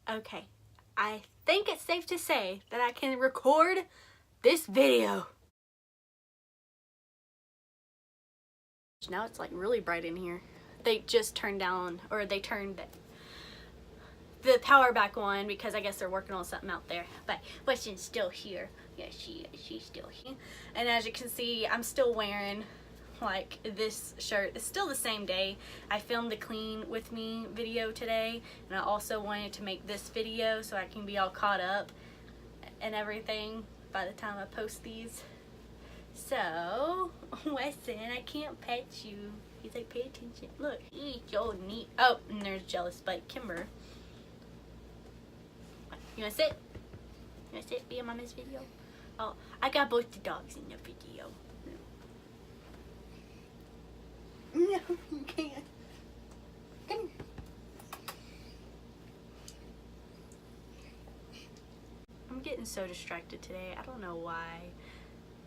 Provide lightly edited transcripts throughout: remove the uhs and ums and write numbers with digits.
Okay, I think it's safe to say that I can record this video. Now it's like really bright in here. They just turned down, or they turned the power back on because I guess they're working on something out there. But Weston's still here. Yeah, she's still here. And as you can see, I'm still wearing like this shirt. It's still the same day. I filmed the clean with me video today, and I also wanted to make this video so I can be all caught up and everything by the time I post these. So Weston, I can't pet you. He's like, pay attention. Look, he's so neat. Oh, and there's Jealous Bite Kimber. You wanna sit? You wanna sit? Be in Mama's video? Oh, I got both the dogs in the video. No, you can't. Come here. I'm getting so distracted today. I don't know why.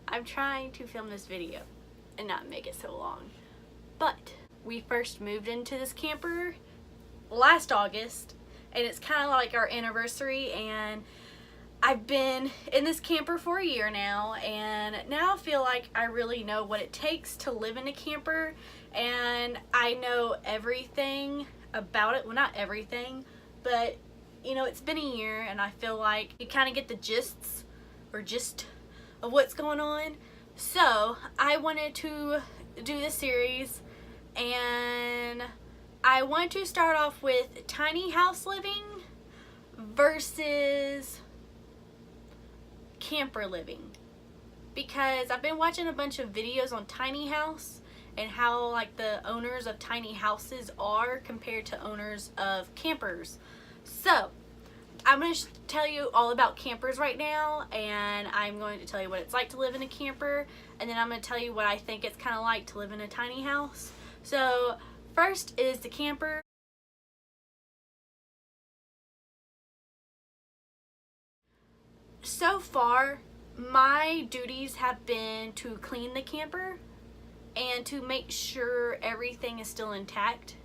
I'm trying to film this video and not make it so long. But we first moved into this camper last August, and it's kind of like our anniversary, and I've been in this camper for a year now, and now I feel like I really know what it takes to live in a camper, and I know everything about it. Well, not everything, but you know, it's been a year, and I feel like you kind of get the gist of what's going on. So I wanted to do this series, and I want to start off with tiny house living versus camper living, because I've been watching a bunch of videos on tiny house and how like the owners of tiny houses are compared to owners of campers. So I'm going to tell you all about campers right now, and I'm going to tell you what it's like to live in a camper, and then I'm going to tell you what I think it's kind of like to live in a tiny house. So first is the camper. So far, my duties have been to clean the camper and to make sure everything is still intact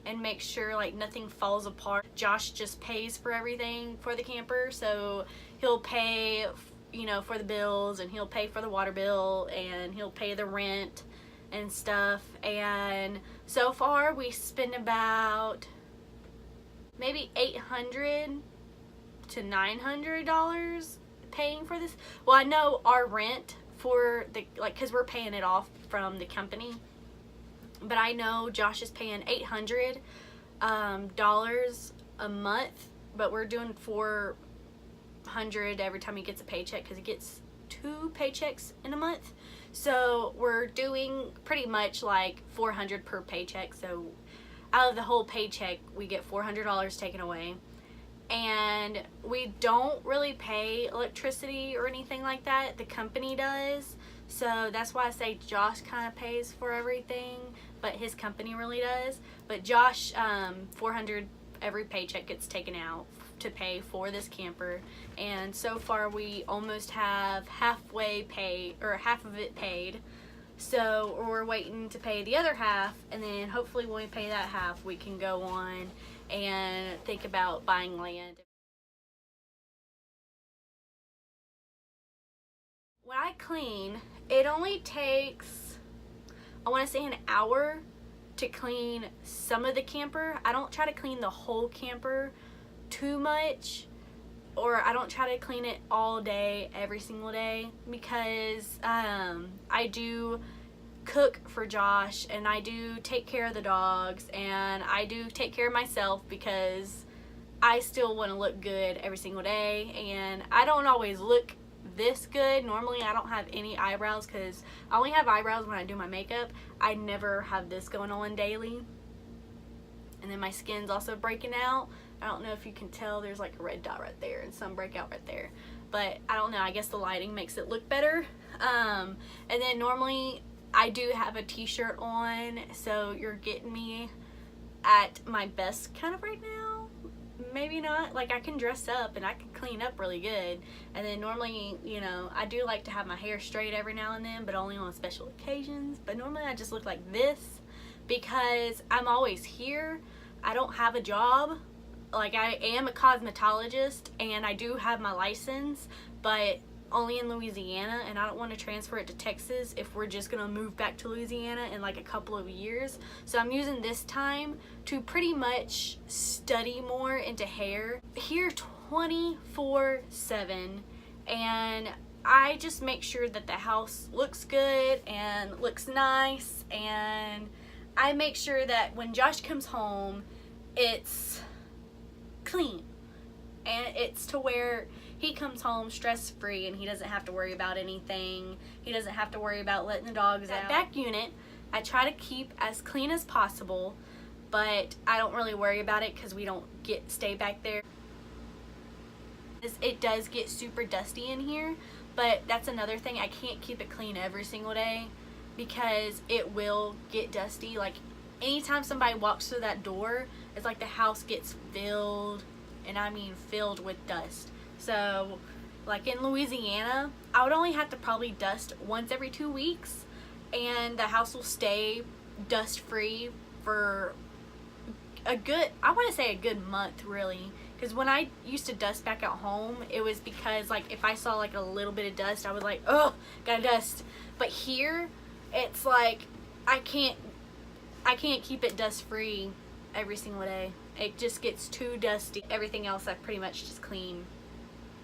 and make sure like nothing falls apart. Josh just pays for everything for the camper, so he'll pay, you know, for the bills, and he'll pay for the water bill, and he'll pay the rent and stuff. And so far we spend about maybe $800 to $900 paying for this. Well, I know our rent for the, like, because we're paying it off from the company, but I know Josh is paying $800 a month, but we're doing $400 every time he gets a paycheck, because he gets 2 paychecks in a month. So we're doing pretty much like $400 per paycheck. So out of the whole paycheck, we get $400 taken away. And we don't really pay electricity or anything like that. The company does. So that's why I say Josh kind of pays for everything, but his company really does. But Josh, $400 every paycheck gets taken out to pay for this camper. And so far we almost have halfway pay, or half of it paid. So we're waiting to pay the other half, and then hopefully when we pay that half, we can go on and think about buying land. When I clean, it only takes, I want to say, an hour to clean some of the camper. I don't try to clean the whole camper too much, or I don't try to clean it all day, every single day, because I do cook for Josh, and I do take care of the dogs, and I do take care of myself, because I still want to look good every single day, and I don't always look this good. Normally I don't have any eyebrows, because I only have eyebrows when I do my makeup. I never have this going on daily. And then my skin's also breaking out. I don't know if you can tell, there's like a red dot right there and some breakout right there, but I don't know, I guess the lighting makes it look better. And then normally I do have a t-shirt on, so you're getting me at my best kind of right now. Maybe not, like I can dress up and I can clean up really good. And then normally, you know, I do like to have my hair straight every now and then, but only on special occasions. But normally I just look like this because I'm always here. I don't have a job. like, I am a cosmetologist and I do have my license, but only in Louisiana, and I don't want to transfer it to Texas if we're just gonna move back to Louisiana in like a couple of years. So I'm using this time to pretty much study more into hair here 24/7, and I just make sure that the house looks good and looks nice, and I make sure that when Josh comes home it's clean, and it's to where he comes home stress-free and he doesn't have to worry about anything. He doesn't have to worry about letting the dogs out. That back unit, I try to keep as clean as possible, but I don't really worry about it because we don't stay back there. It does get super dusty in here, but that's another thing. I can't keep it clean every single day because it will get dusty. Like, anytime somebody walks through that door, it's like the house gets filled, and I mean filled with dust. So, like in Louisiana, I would only have to probably dust once every 2 weeks, and the house will stay dust free for a good, I want to say a good month, really. Because when I used to dust back at home, it was because, like, if I saw like a little bit of dust, I was like, oh, gotta dust. But here, it's like I can't keep it dust free every single day. It just gets too dusty. Everything else I pretty much just clean,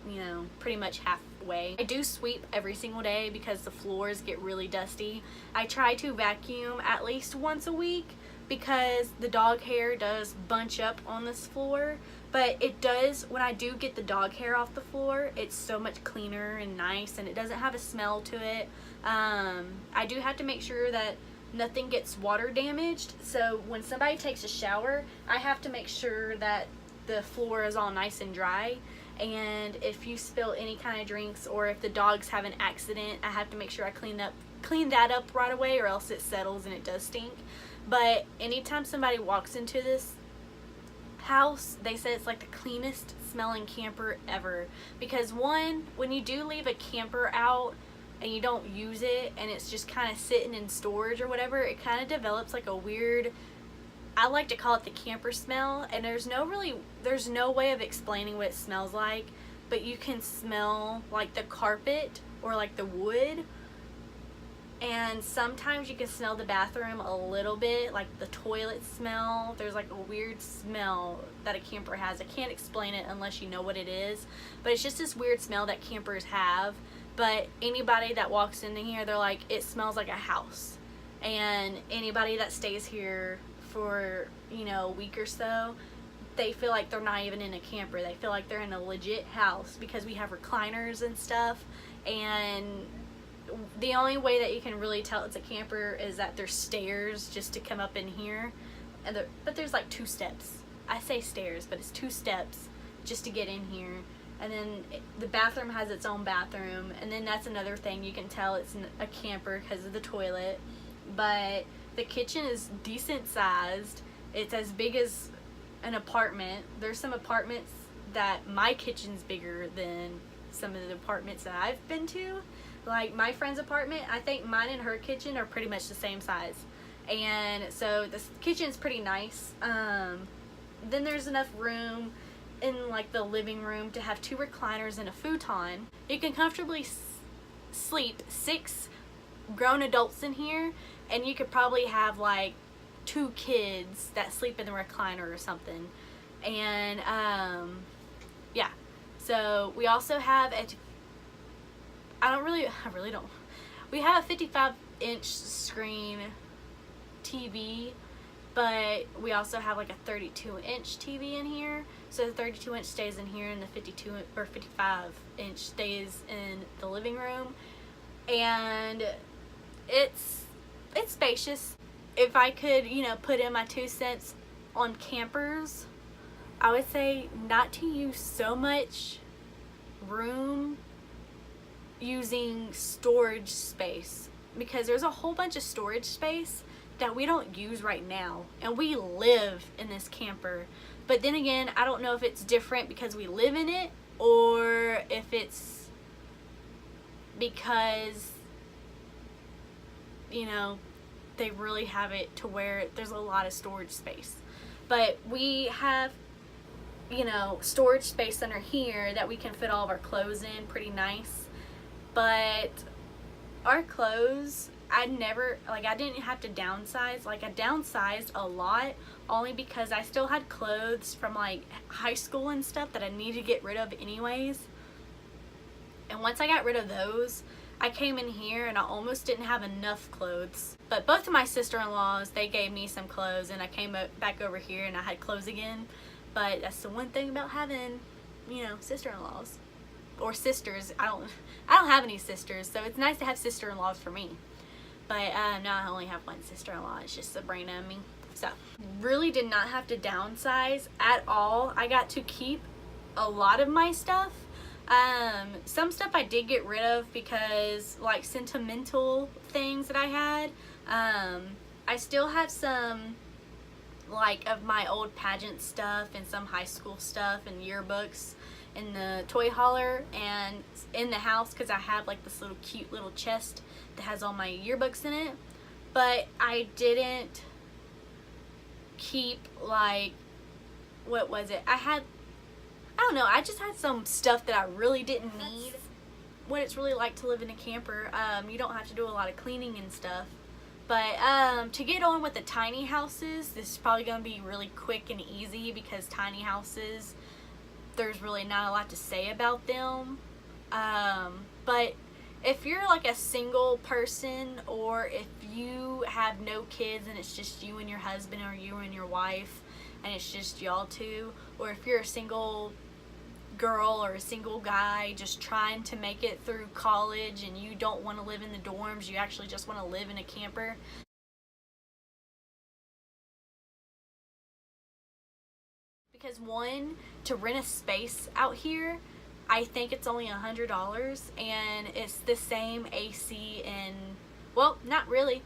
you know, pretty much halfway. I do sweep every single day because the floors get really dusty. I try to vacuum at least once a week because the dog hair does bunch up on this floor, but it does, when I do get the dog hair off the floor, it's so much cleaner and nice, and it doesn't have a smell to it. I do have to make sure that nothing gets water damaged, so when somebody takes a shower, I have to make sure that the floor is all nice and dry. And if you spill any kind of drinks, or if the dogs have an accident, I have to make sure I clean that up right away, or else it settles and it does stink. But anytime somebody walks into this house, they say it's like the cleanest smelling camper ever. Because one, when you do leave a camper out and you don't use it and it's just kind of sitting in storage or whatever, it kind of develops like a weird, I like to call it the camper smell, and there's no way of explaining what it smells like, but you can smell like the carpet or like the wood, and sometimes you can smell the bathroom a little bit, like the toilet smell. There's like a weird smell that a camper has. I can't explain it unless you know what it is, but it's just this weird smell that campers have. But anybody that walks into here, they're like, it smells like a house. And anybody that stays here for, you know, a week or so, they feel like they're not even in a camper. They feel like they're in a legit house because we have recliners and stuff. And the only way that you can really tell it's a camper is that there's stairs just to come up in here. But there's like 2 steps. I say stairs, but it's 2 steps just to get in here. And then the bathroom has its own bathroom. And then that's another thing. You can tell it's a camper because of the toilet. But the kitchen is decent sized. It's as big as an apartment. There's some apartments that my kitchen's bigger than some of the apartments that I've been to. Like my friend's apartment, I think mine and her kitchen are pretty much the same size. And so the kitchen's pretty nice. Then there's enough room in like the living room to have 2 recliners and a futon. You can comfortably sleep 6 grown adults in here, and you could probably have like 2 kids that sleep in the recliner or something. And yeah, so we also have we have a 55-inch screen TV, but we also have like a 32-inch TV in here. So the 32-inch stays in here, and the 52 or 55-inch stays in the living room. And it's spacious. If I could, you know, put in my 2 cents on campers, I would say not to use so much room using storage space, because there's a whole bunch of storage space that we don't use right now, and we live in this camper. But then again, I don't know if it's different because we live in it, or if it's because, you know, they really have it to where there's a lot of storage space. But we have you know, storage space under here that we can fit all of our clothes in pretty nice. But our clothes, I didn't have to downsize. Like, I downsized a lot only because I still had clothes from like high school and stuff that I needed to get rid of anyways. And once I got rid of those, I came in here and I almost didn't have enough clothes. But both of my sister-in-laws, they gave me some clothes, and I came back over here and I had clothes again. But that's the one thing about having, you know, sister-in-laws or sisters. I don't have any sisters, so it's nice to have sister-in-laws for me. But now I only have one sister-in-law. It's just Sabrina and me. So really did not have to downsize at all. I got to keep a lot of my stuff. Some stuff I did get rid of because, like, sentimental things that I had. I still have some, like, of my old pageant stuff and some high school stuff and yearbooks in the toy hauler and in the house, because I have like this little cute little chest that has all my yearbooks in it. But I didn't keep, like, what was it? I don't know, I just had some stuff that I really didn't need. What it's really like to live in a camper. You don't have to do a lot of cleaning and stuff. But to get on with the tiny houses, this is probably going to be really quick and easy, because tiny houses, there's really not a lot to say about them. But if you're like a single person, or if you have no kids and it's just you and your husband, or you and your wife and it's just y'all two, or if you're a single girl or a single guy just trying to make it through college and you don't want to live in the dorms, you actually just want to live in a camper, because one, to rent a space out here, I think it's only $100, and it's the same AC and, well, not really.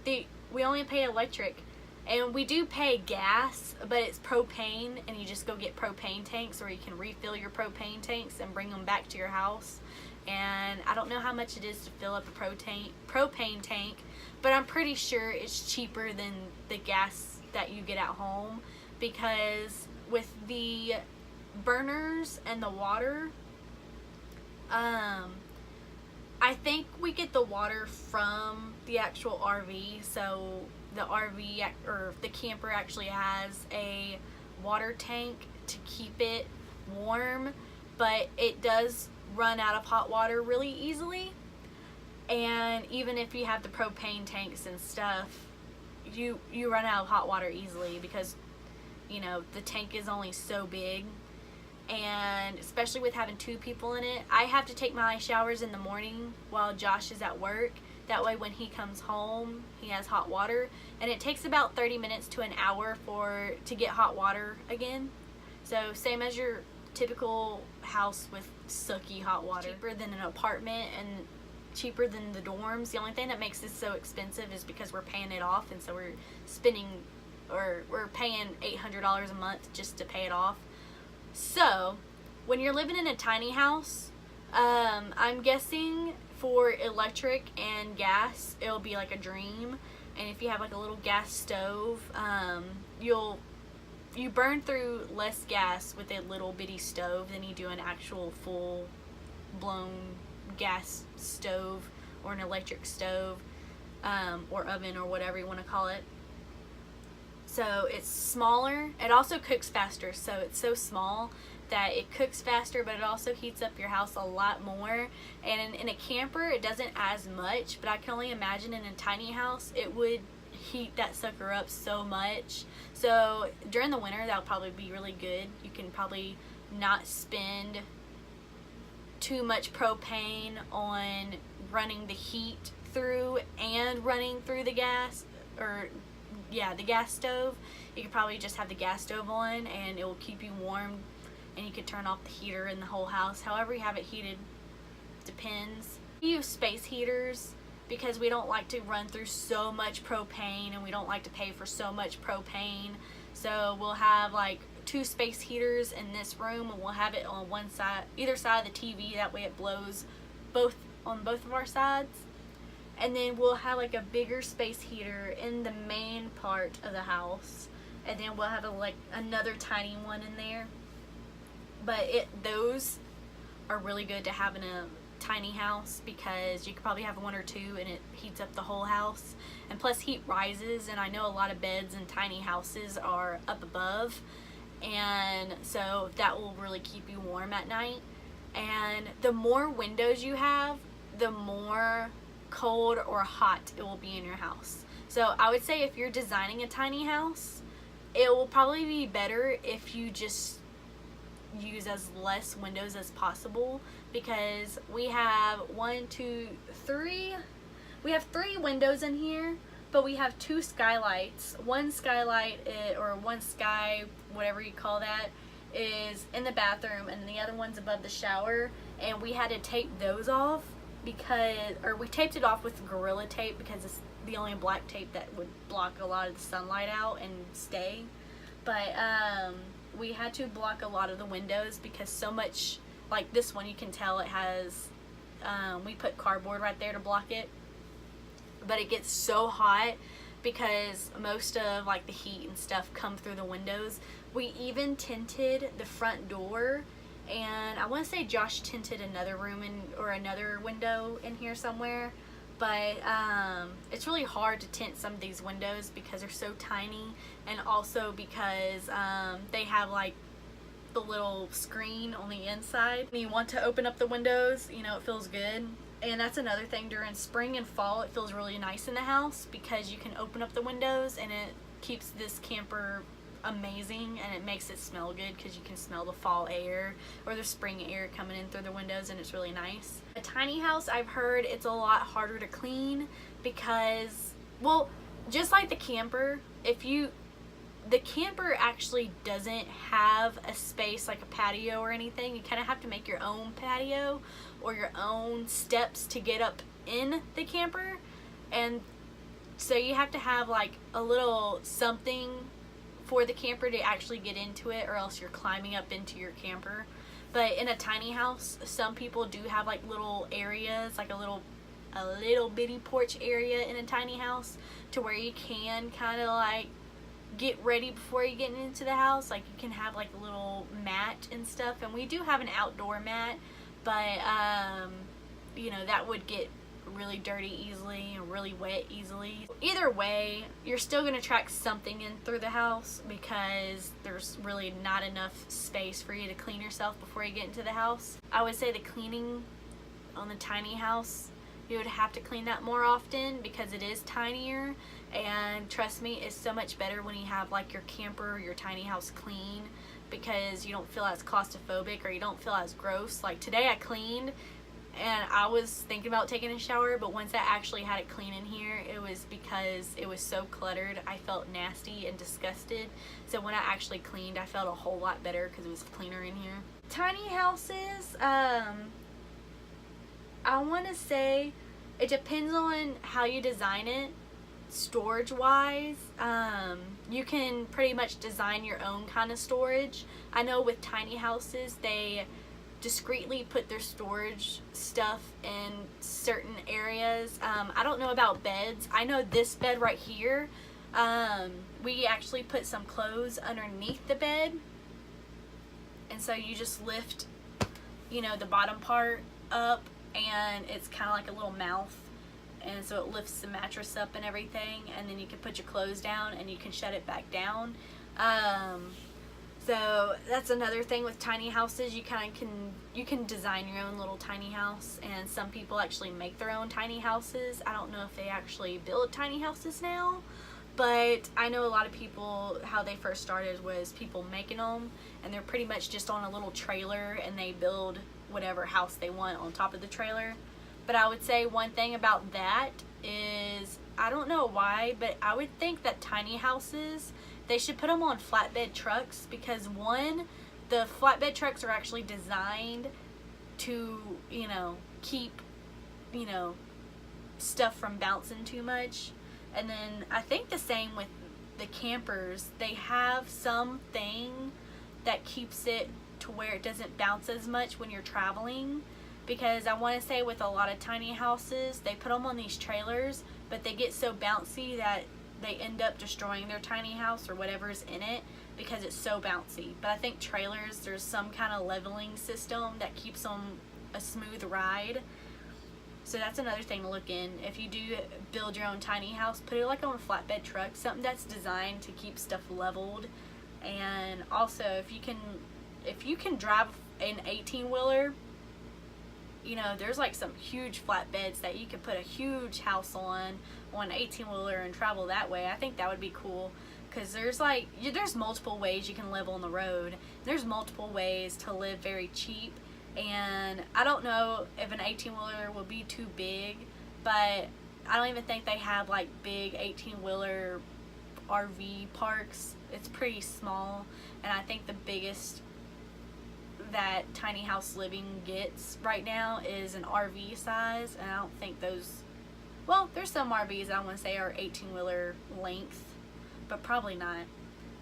We only pay electric, and we do pay gas, but it's propane, and you just go get propane tanks, or you can refill your propane tanks and bring them back to your house. And I don't know how much it is to fill up a propane tank, but I'm pretty sure it's cheaper than the gas that you get at home, because with the burners and the water, I think we get the water from the actual RV, so the RV or the camper actually has a water tank to keep it warm, but it does run out of hot water really easily. And even if you have the propane tanks and stuff, you run out of hot water easily, because, you know, the tank is only so big. And especially with having two people in it, I have to take my showers in the morning while Josh is at work. That way when he comes home, he has hot water. And it takes about 30 minutes to an hour to get hot water again. So same as your typical house with sucky hot water. Cheaper than an apartment and cheaper than the dorms. The only thing that makes this so expensive is because we're paying it off, and so we're paying $800 a month just to pay it off. So when you're living in a tiny house, I'm guessing for electric and gas, it'll be like a dream. And if you have like a little gas stove, you burn through less gas with a little bitty stove than you do an actual full blown gas stove or an electric stove, or oven, or whatever you want to call it. So it's smaller. It also cooks faster, so it's so small that it cooks faster, but it also heats up your house a lot more. And in a camper, it doesn't as much, but I can only imagine in a tiny house, it would heat that sucker up so much. So during the winter, that'll probably be really good. You can probably not spend too much propane on running the heat through and running through the gas, or the gas stove. You could probably just have the gas stove on and it will keep you warm, and you could turn off the heater in the whole house. However you have it heated depends. We use space heaters because we don't like to run through so much propane, and we don't like to pay for so much propane. So we'll have like 2 space heaters in this room, and we'll have it on one side, either side of the TV. That way it blows on both of our sides. And then we'll have like a bigger space heater in the main part of the house, and then we'll have like another tiny one in there. But those are really good to have in a tiny house, because you could probably have one or two and it heats up the whole house. And plus heat rises, and I know a lot of beds in tiny houses are up above, and so that will really keep you warm at night. And the more windows you have, the more cold or hot it will be in your house. So I would say if you're designing a tiny house, it will probably be better if you just use as less windows as possible, because we have we have 3 windows in here, but we have 2 skylights. One skylight, or one sky, whatever you call that, is in the bathroom, and the other one's above the shower, and we had to tape those off because, or we taped it off with Gorilla Tape because it's the only black tape that would block a lot of the sunlight out and stay. But we had to block a lot of the windows because so much, like this one, you can tell it has, we put cardboard right there to block it, but it gets so hot because most of like the heat and stuff come through the windows. We even tinted the front door, and I want to say Josh tinted another room or another window in here somewhere, but it's really hard to tint some of these windows because they're so tiny, and also because they have like the little screen on the inside. When you want to open up the windows, you know, it feels good. And that's another thing, during spring and fall it feels really nice in the house because you can open up the windows, and it keeps this camper amazing, and it makes it smell good because you can smell the fall air or the spring air coming in through the windows, and it's really nice. A tiny house, I've heard it's a lot harder to clean because, well, just like the camper, the camper actually doesn't have a space like a patio or anything. You kind of have to make your own patio or your own steps to get up in the camper, and so you have to have like a little something for the camper to actually get into it, or else you're climbing up into your camper. But in a tiny house, some people do have like little areas, like a little bitty porch area in a tiny house, to where you can kind of like get ready before you get into the house. Like you can have like a little mat and stuff, and we do have an outdoor mat, but you know, that would get really dirty easily and really wet easily. Either way, you're still going to track something in through the house because there's really not enough space for you to clean yourself before you get into the house. I would say the cleaning on the tiny house, you would have to clean that more often because it is tinier, and trust me, it's so much better when you have like your camper or your tiny house clean, because you don't feel as claustrophobic, or you don't feel as gross. Like today I cleaned and I was thinking about taking a shower, but once I actually had it clean in here, it was because it was so cluttered. I felt nasty and disgusted. So when I actually cleaned, I felt a whole lot better because it was cleaner in here. Tiny houses, I want to say it depends on how you design it. Storage wise, you can pretty much design your own kind of storage. I know with tiny houses, they discreetly put their storage stuff in certain areas. I don't know about beds. I know this bed right here, we actually put some clothes underneath the bed, and so you just lift, you know, the bottom part up, and it's kind of like a little mouth, and so it lifts the mattress up and everything, and then you can put your clothes down and you can shut it back down. So that's another thing with tiny houses. You can design your own little tiny house, and some people actually make their own tiny houses. I don't know if they actually build tiny houses now, but I know a lot of people, how they first started was people making them, and they're pretty much just on a little trailer, and they build whatever house they want on top of the trailer. But I would say one thing about that is, I don't know why, but I would think that tiny houses, they should put them on flatbed trucks, because one, the flatbed trucks are actually designed to, you know, keep, you know, stuff from bouncing too much. And then I think the same with the campers. They have something that keeps it to where it doesn't bounce as much when you're traveling. Because I want to say with a lot of tiny houses, they put them on these trailers, but they get so bouncy that they end up destroying their tiny house or whatever's in it because it's so bouncy. But I think trailers, there's some kind of leveling system that keeps them a smooth ride. So that's another thing to look in. If you do build your own tiny house, put it like on a flatbed truck, something that's designed to keep stuff leveled. And also, if you can drive an 18-wheeler, you know, there's like some huge flatbeds that you could put a huge house on an 18-wheeler and travel that way. I think that would be cool, because there's like, there's multiple ways you can live on the road. There's multiple ways to live very cheap. And I don't know if an 18-wheeler will be too big, but I don't even think they have like big 18-wheeler RV parks. It's pretty small, and I think the biggest that tiny house living gets right now is an RV size, and I don't think those, well, there's some RVs I want to say are 18-wheeler length, but probably not.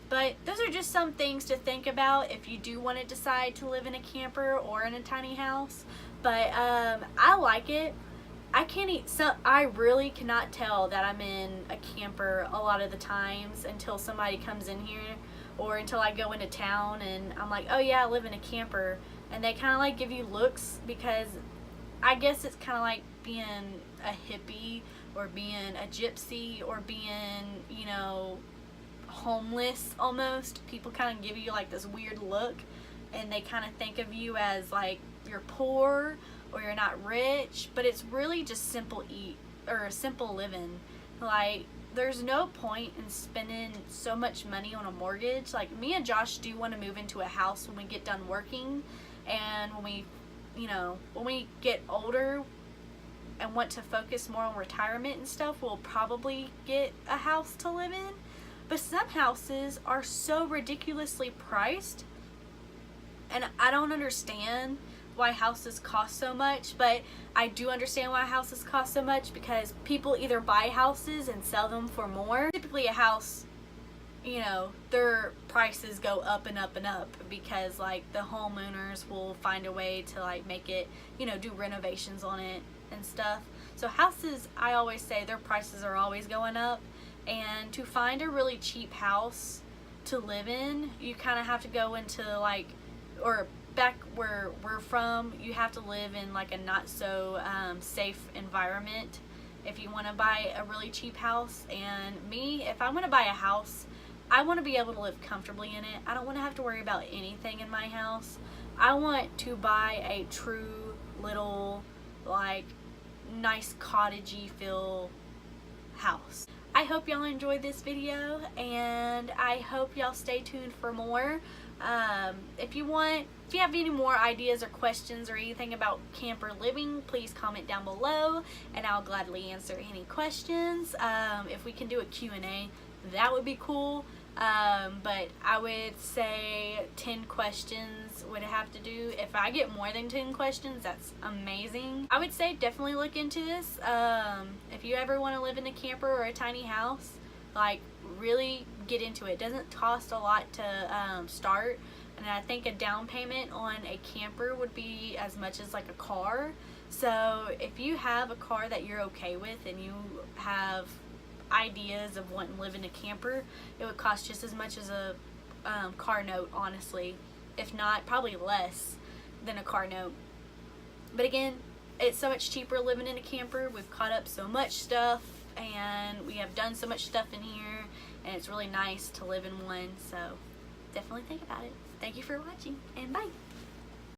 But those are just some things to think about if you do want to decide to live in a camper or in a tiny house. But I like it. I really cannot tell that I'm in a camper a lot of the times until somebody comes in here, or until I go into town and I'm like, oh yeah, I live in a camper, and they kind of like give you looks, because I guess it's kind of like being a hippie or being a gypsy or being, you know, homeless almost. People kind of give you like this weird look, and they kind of think of you as like you're poor or you're not rich, but it's really just simple living. Like, there's no point in spending so much money on a mortgage. Like, me and Josh do want to move into a house when we get done working, and when we get older and want to focus more on retirement and stuff, we'll probably get a house to live in. But some houses are so ridiculously priced, and I don't understand why houses cost so much, but I do understand why houses cost so much, because people either buy houses and sell them for more. Typically a house, you know, their prices go up and up and up, because like the homeowners will find a way to like make it, you know, do renovations on it and stuff. So houses, I always say their prices are always going up. And to find a really cheap house to live in, you kind of have to go into like, or back where we're from, you have to live in like a not so safe environment if you want to buy a really cheap house. And me, if I want to buy a house, I want to be able to live comfortably in it. I don't want to have to worry about anything in my house. I want to buy a true little like nice cottagey feel house. I hope y'all enjoyed this video, and I hope y'all stay tuned for more. If you have any more ideas or questions or anything about camper living, please comment down below, and I'll gladly answer any questions. If we can do a Q&A, that would be cool. But I would say 10 questions would have to do. If I get more than 10 questions, that's amazing. I would say definitely look into this. If you ever want to live in a camper or a tiny house, like really get into it. It doesn't cost a lot to start, and I think a down payment on a camper would be as much as like a car. So if you have a car that you're okay with and you have ideas of wanting to live in a camper, it would cost just as much as a car note, honestly, if not probably less than a car note. But again, it's so much cheaper living in a camper. We've caught up so much stuff, and we have done so much stuff in here, and it's really nice to live in one. So definitely think about it. Thank you for watching, and bye.